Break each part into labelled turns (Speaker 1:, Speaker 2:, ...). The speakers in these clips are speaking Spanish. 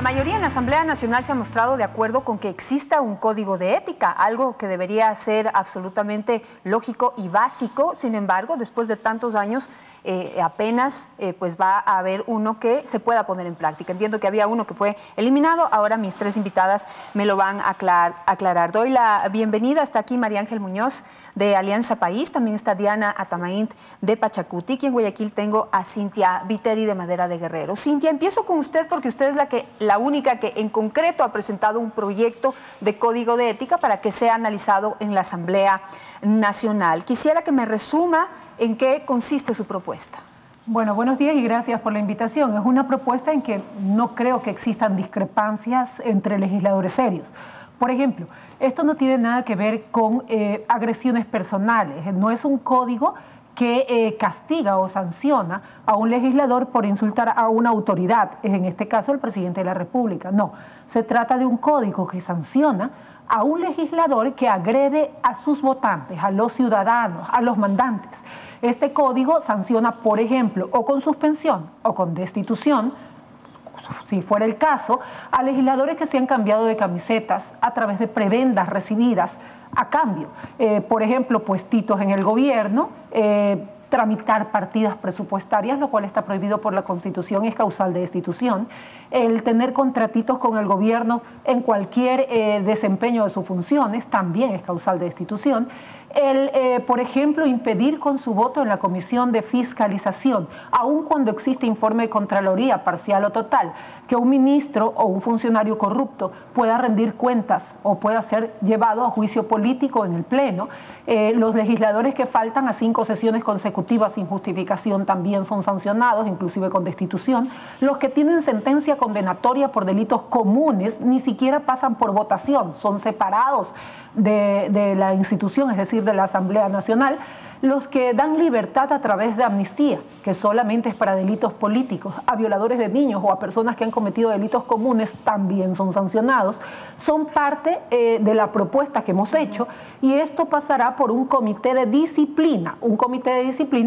Speaker 1: La mayoría en la Asamblea Nacional se ha mostrado de acuerdo con que exista un código de ética, algo que debería ser absolutamente lógico y básico. Sin embargo, después de tantos años, apenas pues va a haber uno que se pueda poner en práctica. Entiendo que había uno que fue eliminado, ahora mis tres invitadas me lo van a aclarar. Doy la bienvenida, está aquí María Ángel Muñoz de Alianza País, también está Diana Atamaínt de Pachacuti, y en Guayaquil tengo a Cintia Viteri de Madera de Guerrero. Cintia, empiezo con usted porque usted es la única que en concreto ha presentado un proyecto de código de ética para que sea analizado en la Asamblea Nacional. Quisiera que me resuma en qué consiste su propuesta.
Speaker 2: Bueno, buenos días y gracias por la invitación. Es una propuesta en que no creo que existan discrepancias entre legisladores serios. Por ejemplo, esto no tiene nada que ver con agresiones personales. No es un código que castiga o sanciona a un legislador por insultar a una autoridad, en este caso el presidente de la República. No, se trata de un código que sanciona a un legislador que agrede a sus votantes, a los ciudadanos, a los mandantes. Este código sanciona, por ejemplo, o con suspensión o con destitución, si fuera el caso, a legisladores que se han cambiado de camisetas a través de prebendas recibidas a cambio. Por ejemplo, puestitos en el gobierno, tramitar partidas presupuestarias, lo cual está prohibido por la Constitución, es causal de destitución. El tener contratitos con el gobierno en cualquier desempeño de sus funciones también es causal de destitución. Por ejemplo, impedir con su voto en la Comisión de Fiscalización, aun cuando existe informe de Contraloría parcial o total, que un ministro o un funcionario corrupto pueda rendir cuentas o pueda ser llevado a juicio político en el Pleno. Los legisladores que faltan a 5 sesiones consecutivas sin justificación también son sancionados, inclusive con destitución. Los que tienen sentencia condenatoria por delitos comunes ni siquiera pasan por votación, son separados de la institución, es decir, de la Asamblea Nacional. Los que dan libertad a través de amnistía, que solamente es para delitos políticos, a violadores de niños o a personas que han cometido delitos comunes, también son sancionados, son parte de la propuesta que hemos hecho, y esto pasará por un comité de disciplina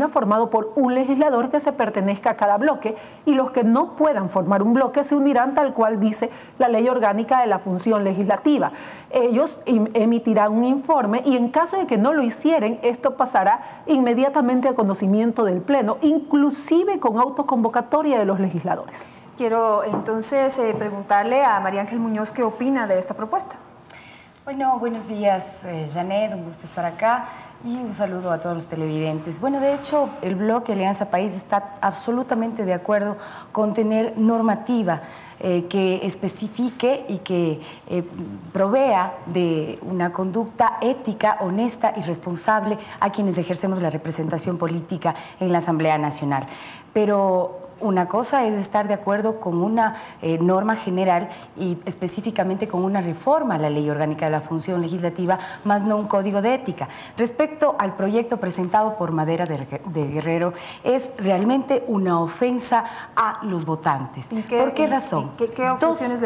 Speaker 2: formado por un legislador que se pertenezca a cada bloque, y los que no puedan formar un bloque se unirán tal cual dice la Ley Orgánica de la Función Legislativa. Ellos emitirán un informe y en caso de que no lo hicieren, esto pasará inmediatamente a conocimiento del Pleno, inclusive con autoconvocatoria de los legisladores.
Speaker 1: Quiero entonces preguntarle a María Ángel Muñoz qué opina de esta propuesta.
Speaker 3: Bueno, buenos días, Janet, un gusto estar acá y un saludo a todos los televidentes. Bueno, de hecho, el bloque Alianza País está absolutamente de acuerdo con tener normativa que especifique y que provea de una conducta ética, honesta y responsable a quienes ejercemos la representación política en la Asamblea Nacional. Pero una cosa es estar de acuerdo con una norma general y específicamente con una reforma a la Ley Orgánica de la Función Legislativa, más no un código de ética. Respecto al proyecto presentado por Madera de Guerrero, es realmente una ofensa a los votantes. ¿Por qué razón?
Speaker 1: ¿Qué objeciones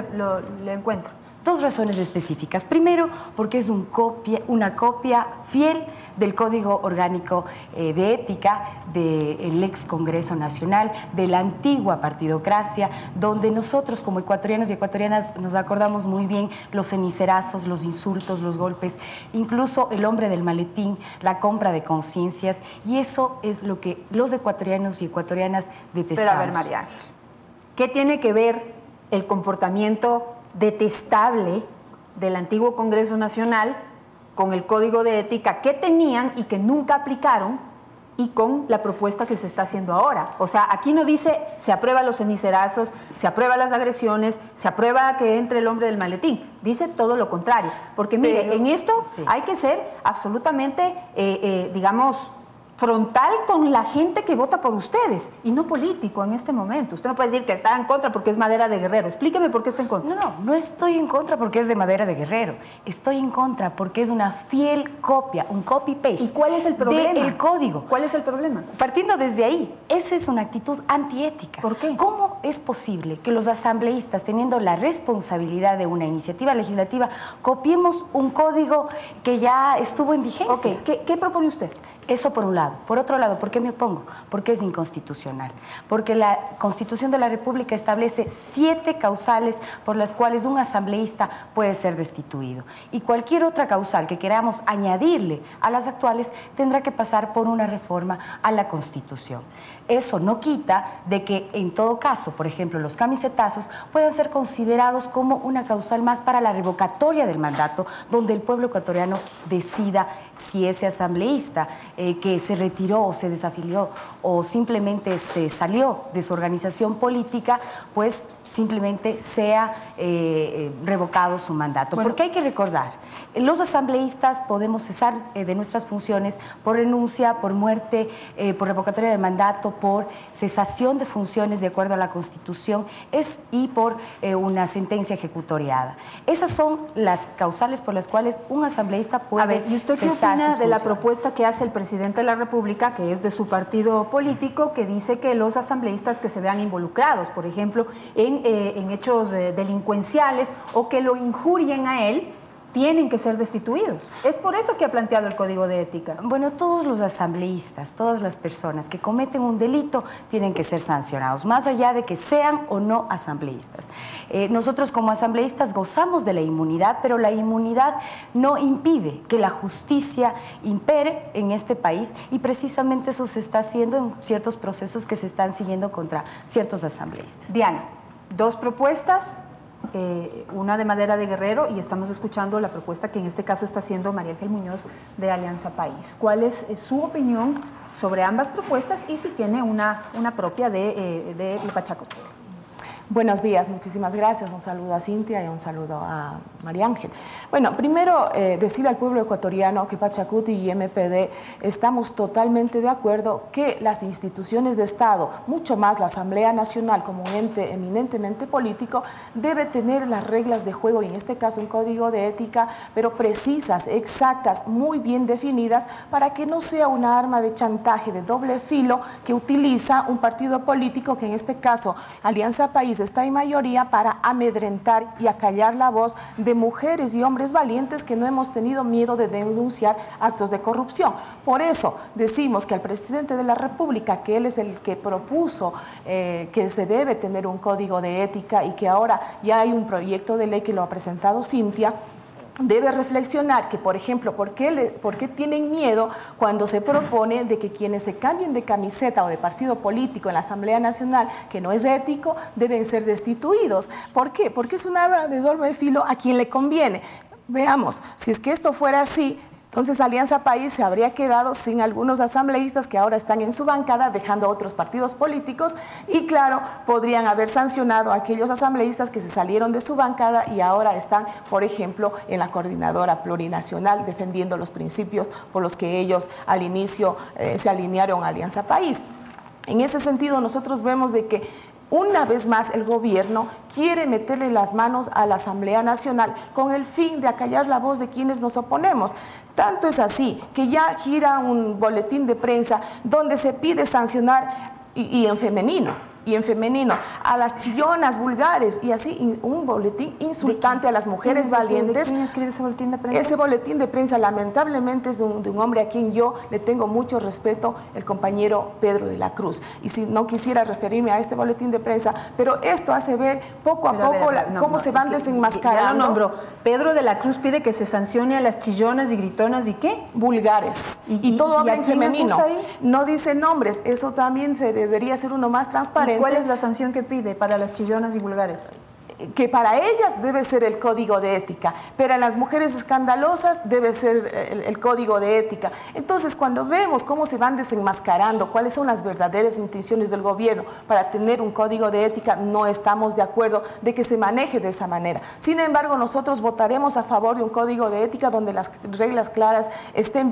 Speaker 1: le encuentra?
Speaker 3: 2 razones específicas. Primero, porque es una copia fiel del Código Orgánico de Ética del ex Congreso Nacional, de la antigua partidocracia, donde nosotros como ecuatorianos y ecuatorianas nos acordamos muy bien los cenicerazos, los insultos, los golpes, incluso el hombre del maletín, la compra de conciencias, y eso es lo que los ecuatorianos y ecuatorianas detestamos.
Speaker 1: Pero a ver, María Ángel, ¿qué tiene que ver el comportamiento detestable del antiguo Congreso Nacional con el Código de Ética que tenían y que nunca aplicaron y con la propuesta que se está haciendo ahora? O sea, aquí no dice se aprueba los cenicerazos, se aprueba las agresiones, se aprueba que entre el hombre del maletín. Dice todo lo contrario. Porque mire, en esto sí hay que ser absolutamente, digamos, frontal con la gente que vota por ustedes y no político en este momento. Usted no puede decir que está en contra porque es Madera de Guerrero. Explíqueme por qué está en contra.
Speaker 3: No estoy en contra porque es de Madera de Guerrero. Estoy en contra porque es una fiel copia, un copy-paste.
Speaker 1: ¿Y cuál es el problema?
Speaker 3: Del código.
Speaker 1: ¿Cuál es el problema?
Speaker 3: Partiendo desde ahí, esa es una actitud antiética.
Speaker 1: ¿Por qué?
Speaker 3: ¿Cómo es posible que los asambleístas, teniendo la responsabilidad de una iniciativa legislativa, copiemos un código que ya estuvo en vigencia?
Speaker 1: Ok, ¿qué propone usted?
Speaker 3: Eso por un lado. Por otro lado, ¿por qué me opongo? Porque es inconstitucional. Porque la Constitución de la República establece 7 causales por las cuales un asambleísta puede ser destituido. Y cualquier otra causal que queramos añadirle a las actuales tendrá que pasar por una reforma a la Constitución. Eso no quita de que, en todo caso, por ejemplo, los camisetazos puedan ser considerados como una causal más para la revocatoria del mandato, donde el pueblo ecuatoriano decida si ese asambleísta que se retiró o se desafilió o simplemente se salió de su organización política, pues simplemente sea revocado su mandato. Bueno, porque hay que recordar, los asambleístas podemos cesar de nuestras funciones por renuncia, por muerte, por revocatoria de mandato, por cesación de funciones de acuerdo a la Constitución y por una sentencia ejecutoriada. Esas son las causales por las cuales un asambleísta puede
Speaker 1: ¿y usted qué opina de la propuesta que hace el presidente de la República, que es de su partido político, que dice que los asambleístas que se vean involucrados, por ejemplo, en hechos delincuenciales o que lo injurien a él, tienen que ser destituidos? Es por eso que ha planteado el Código de Ética.
Speaker 3: Bueno, todos los asambleístas, todas las personas que cometen un delito tienen que ser sancionados, más allá de que sean o no asambleístas. Nosotros como asambleístas gozamos de la inmunidad, pero la inmunidad no impide que la justicia impere en este país, y precisamente eso se está haciendo en ciertos procesos que se están siguiendo contra ciertos asambleístas.
Speaker 1: Diana, 2 propuestas. Una de Madera de Guerrero, y estamos escuchando la propuesta que en este caso está haciendo María Ángel Muñoz de Alianza País. ¿Cuál es su opinión sobre ambas propuestas y si tiene una propia de Pachacuti?
Speaker 4: Buenos días, muchísimas gracias. Un saludo a Cintia y un saludo a María Ángel. Bueno, primero decirle al pueblo ecuatoriano que Pachacuti y MPD estamos totalmente de acuerdo que las instituciones de Estado, mucho más la Asamblea Nacional como un ente eminentemente político, debe tener las reglas de juego, y en este caso un código de ética, pero precisas, exactas, muy bien definidas, para que no sea una arma de chantaje de doble filo que utiliza un partido político, que en este caso Alianza País está en mayoría, para amedrentar y acallar la voz de mujeres y hombres valientes que no hemos tenido miedo de denunciar actos de corrupción. Por eso decimos que al presidente de la República, que él es el que propuso que se debe tener un código de ética y que ahora ya hay un proyecto de ley que lo ha presentado Cintia, debe reflexionar que, por ejemplo, ¿por qué tienen miedo cuando se propone de que quienes se cambien de camiseta o de partido político en la Asamblea Nacional, que no es ético, deben ser destituidos? ¿Por qué? Porque es un arma de doble filo a quien le conviene. Veamos, si es que esto fuera así, entonces Alianza País se habría quedado sin algunos asambleístas que ahora están en su bancada, dejando a otros partidos políticos, y claro, podrían haber sancionado a aquellos asambleístas que se salieron de su bancada y ahora están, por ejemplo, en la coordinadora plurinacional defendiendo los principios por los que ellos al inicio se alinearon a Alianza País. En ese sentido, nosotros vemos de que una vez más el gobierno quiere meterle las manos a la Asamblea Nacional con el fin de acallar la voz de quienes nos oponemos. Tanto es así que ya gira un boletín de prensa donde se pide sancionar, y en femenino, a las chillonas vulgares, y así un boletín insultante a las mujeres valientes.
Speaker 1: ¿De quién escribe ese boletín de prensa?
Speaker 4: Ese boletín de prensa lamentablemente es de un hombre a quien yo le tengo mucho respeto, el compañero Pedro de la Cruz. Y si no quisiera referirme a este boletín de prensa, pero esto hace ver poco a poco cómo se van desenmascarando.
Speaker 1: Ya lo nombró. Pedro de la Cruz pide que se sancione a las chillonas y gritonas, ¿y qué?
Speaker 4: Vulgares. Y todo habla en femenino. No dice nombres. Eso también se debería ser uno más transparente.
Speaker 1: ¿Cuál es la sanción que pide para las chillonas y vulgares?
Speaker 4: Que para ellas debe ser el código de ética, pero en las mujeres escandalosas debe ser el código de ética. Entonces, cuando vemos cómo se van desenmascarando, cuáles son las verdaderas intenciones del gobierno para tener un código de ética, no estamos de acuerdo de que se maneje de esa manera. Sin embargo, nosotros votaremos a favor de un código de ética donde las reglas claras estén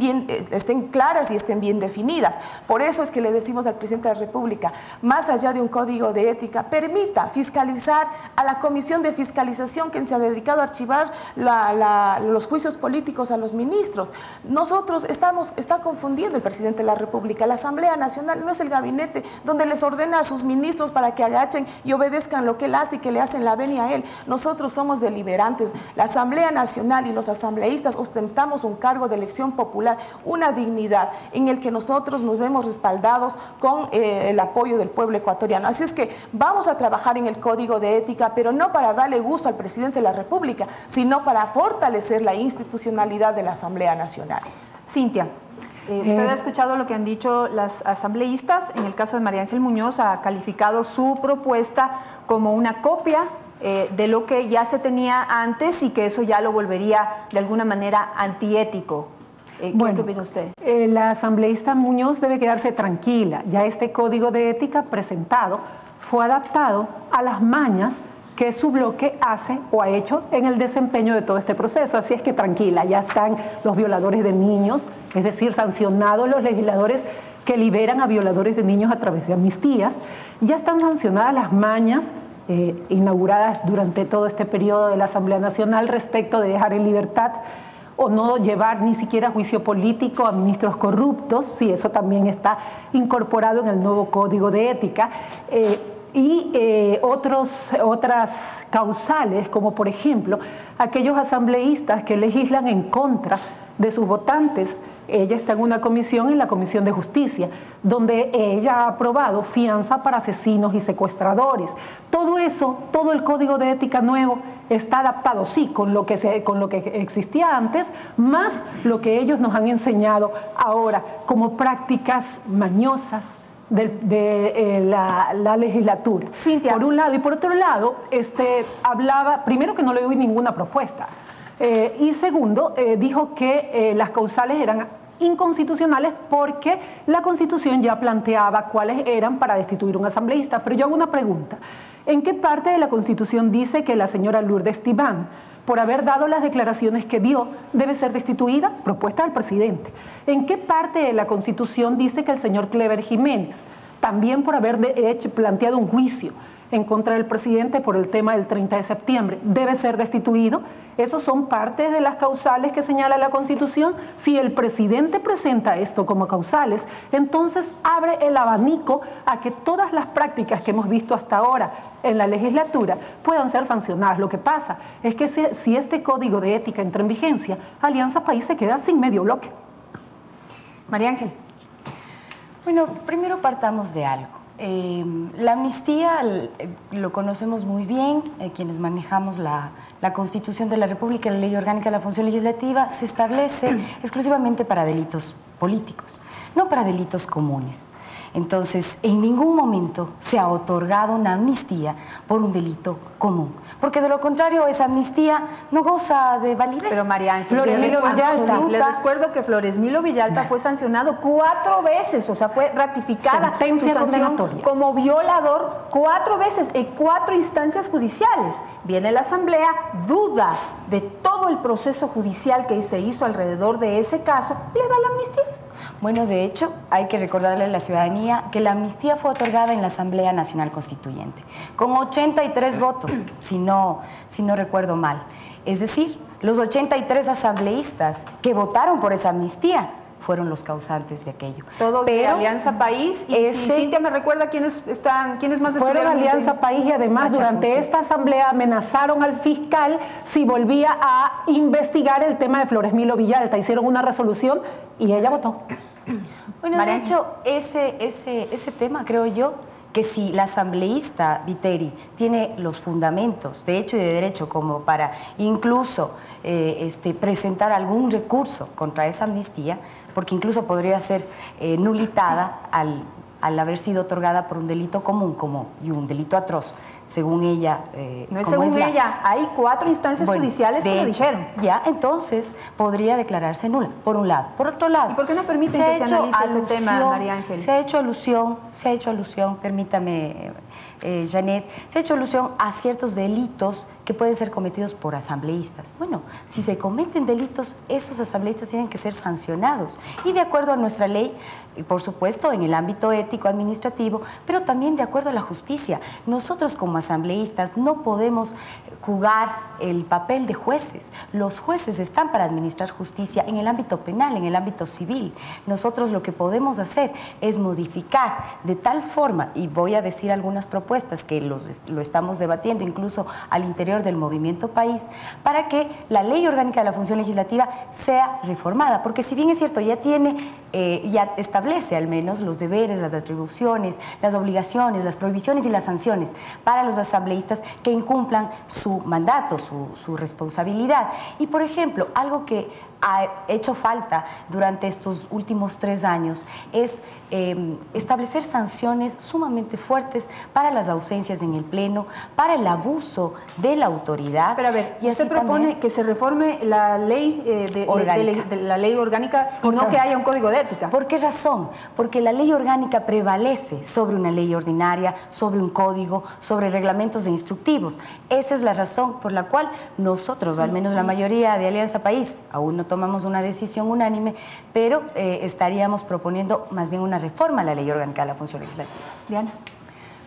Speaker 4: claras y estén bien definidas. Por eso es que le decimos al presidente de la República, más allá de un código de ética, permita fiscalizar a la Comisión comisión de fiscalización que se ha dedicado a archivar los juicios políticos a los ministros. Nosotros está confundiendo el presidente de la República. La Asamblea Nacional no es el gabinete donde les ordena a sus ministros para que agachen y obedezcan lo que él hace y que le hacen la venia a él. Nosotros somos deliberantes. La Asamblea Nacional y los asambleístas ostentamos un cargo de elección popular, una dignidad en el que nosotros nos vemos respaldados con el apoyo del pueblo ecuatoriano. Así es que vamos a trabajar en el Código de Ética, pero no para darle gusto al presidente de la República, sino para fortalecer la institucionalidad de la Asamblea Nacional.
Speaker 1: Cintia, usted ha escuchado lo que han dicho las asambleístas. En el caso de María Ángel Muñoz, ha calificado su propuesta como una copia de lo que ya se tenía antes y que eso ya lo volvería de alguna manera antiético. ¿Qué opina usted?
Speaker 2: La asambleísta Muñoz debe quedarse tranquila. Ya este Código de Ética presentado fue adaptado a las mañas que su bloque hace o ha hecho en el desempeño de todo este proceso. Así es que tranquila, ya están los violadores de niños, es decir, sancionados los legisladores que liberan a violadores de niños a través de amnistías. Ya están sancionadas las mañas inauguradas durante todo este periodo de la Asamblea Nacional respecto de dejar en libertad o no llevar ni siquiera juicio político a ministros corruptos. Sí, eso también está incorporado en el nuevo Código de Ética. Otras causales, como por ejemplo aquellos asambleístas que legislan en contra de sus votantes. Ella está en una comisión, en la Comisión de Justicia, donde ella ha aprobado fianza para asesinos y secuestradores. Todo eso, todo el Código de Ética nuevo está adaptado, sí, con lo que existía antes, más lo que ellos nos han enseñado ahora como prácticas mañosas de la legislatura.
Speaker 1: Cintia.
Speaker 2: Por un lado, y por otro lado, hablaba, primero, que no le oí ninguna propuesta, y segundo, dijo que las causales eran inconstitucionales porque la Constitución ya planteaba cuáles eran para destituir un asambleísta. Pero yo hago una pregunta: ¿en qué parte de la Constitución dice que la señora Lourdes Tibán, por haber dado las declaraciones que dio, debe ser destituida? Propuesta del presidente. ¿En qué parte de la Constitución dice que el señor Clever Jiménez, también por haber planteado un juicio en contra del presidente por el tema del 30 de septiembre, debe ser destituido? Esos son parte de las causales que señala la Constitución. Si el presidente presenta esto como causales, entonces abre el abanico a que todas las prácticas que hemos visto hasta ahora en la legislatura puedan ser sancionadas. Lo que pasa es que si este Código de Ética entra en vigencia, Alianza País se queda sin medio bloque.
Speaker 1: María Ángel.
Speaker 3: Bueno, primero partamos de algo. La amnistía lo conocemos muy bien, quienes manejamos la Constitución de la República, la Ley Orgánica de la Función Legislativa, se establece exclusivamente para delitos políticos, no para delitos comunes. Entonces, en ningún momento se ha otorgado una amnistía por un delito común, porque de lo contrario esa amnistía no goza de validez.
Speaker 1: Pero María Ángel,
Speaker 3: les
Speaker 1: recuerdo que Floresmilo Villalta fue sancionado 4 veces, o sea, fue ratificada su sanción como violador 4 veces en 4 instancias judiciales. Viene la Asamblea, duda de todo el proceso judicial que se hizo alrededor de ese caso, le da la amnistía.
Speaker 3: Bueno, de hecho, hay que recordarle a la ciudadanía que la amnistía fue otorgada en la Asamblea Nacional Constituyente, con 83 votos, si no recuerdo mal. Es decir, los 83 asambleístas que votaron por esa amnistía fueron los causantes de aquello.
Speaker 1: Todos de Alianza País. Y si Cintia me recuerda quiénes más
Speaker 2: fueron Alianza País, y además durante esta asamblea amenazaron al fiscal si volvía a investigar el tema de Floresmilo Villalta. Hicieron una resolución y ella votó.
Speaker 3: Bueno, de hecho, ese tema, creo yo, que si la asambleísta Viteri tiene los fundamentos de hecho y de derecho como para incluso presentar algún recurso contra esa amnistía, porque incluso podría ser nulitada al haber sido otorgada por un delito común y un delito atroz, según ella.
Speaker 1: No es según ella, hay 4 instancias judiciales que lo dijeron.
Speaker 3: Ya, entonces podría declararse nula, por un lado. Por otro lado,
Speaker 1: ¿y por qué no permiten que se analice ese tema, María Ángel?
Speaker 3: Se ha hecho alusión, permítame, Janet, se ha hecho alusión a ciertos delitos que pueden ser cometidos por asambleístas. Bueno, si se cometen delitos, esos asambleístas tienen que ser sancionados. Y de acuerdo a nuestra ley, por supuesto, en el ámbito ético, administrativo, pero también de acuerdo a la justicia. Nosotros como asambleístas no podemos jugar el papel de jueces. Los jueces están para administrar justicia en el ámbito penal, en el ámbito civil. Nosotros lo que podemos hacer es modificar de tal forma, y voy a decir algunas propuestas que lo estamos debatiendo incluso al interior del Movimiento País, para que la Ley Orgánica de la Función Legislativa sea reformada, porque si bien es cierto, ya establece al menos los deberes, las atribuciones, las obligaciones, las prohibiciones y las sanciones para los asambleístas que incumplan su mandato, su responsabilidad. Y, por ejemplo, algo que ha hecho falta durante estos últimos 3 años es establecer sanciones sumamente fuertes para las ausencias en el Pleno, para el abuso de la autoridad.
Speaker 1: Pero a ver, y usted propone que se reforme la ley la ley orgánica y no que haya un código de ética.
Speaker 3: ¿Por qué razón? Porque la ley orgánica prevalece sobre una ley ordinaria, sobre un código, sobre reglamentos e instructivos. Esa es la razón por la cual nosotros, al menos la mayoría de Alianza País, aún no tomamos una decisión unánime, pero estaríamos proponiendo más bien una reforma a la Ley Orgánica de la Función Legislativa.
Speaker 1: Diana.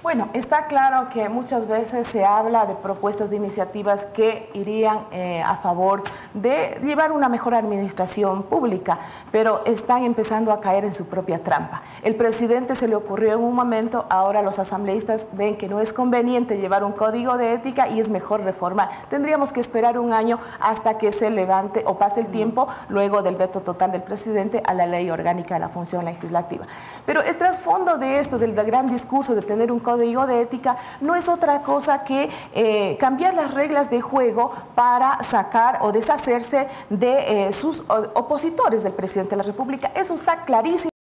Speaker 4: Bueno, está claro que muchas veces se habla de propuestas de iniciativas que irían a favor de llevar una mejor administración pública, pero están empezando a caer en su propia trampa. El presidente se le ocurrió en un momento, ahora los asambleístas ven que no es conveniente llevar un código de ética y es mejor reformar. Tendríamos que esperar un año hasta que se levante o pase el tiempo luego del veto total del presidente a la Ley Orgánica de la Función Legislativa. Pero el trasfondo de esto, del gran discurso de tener un código de ética, no es otra cosa que cambiar las reglas de juego para sacar o deshacerse de sus opositores del presidente de la República. Eso está clarísimo.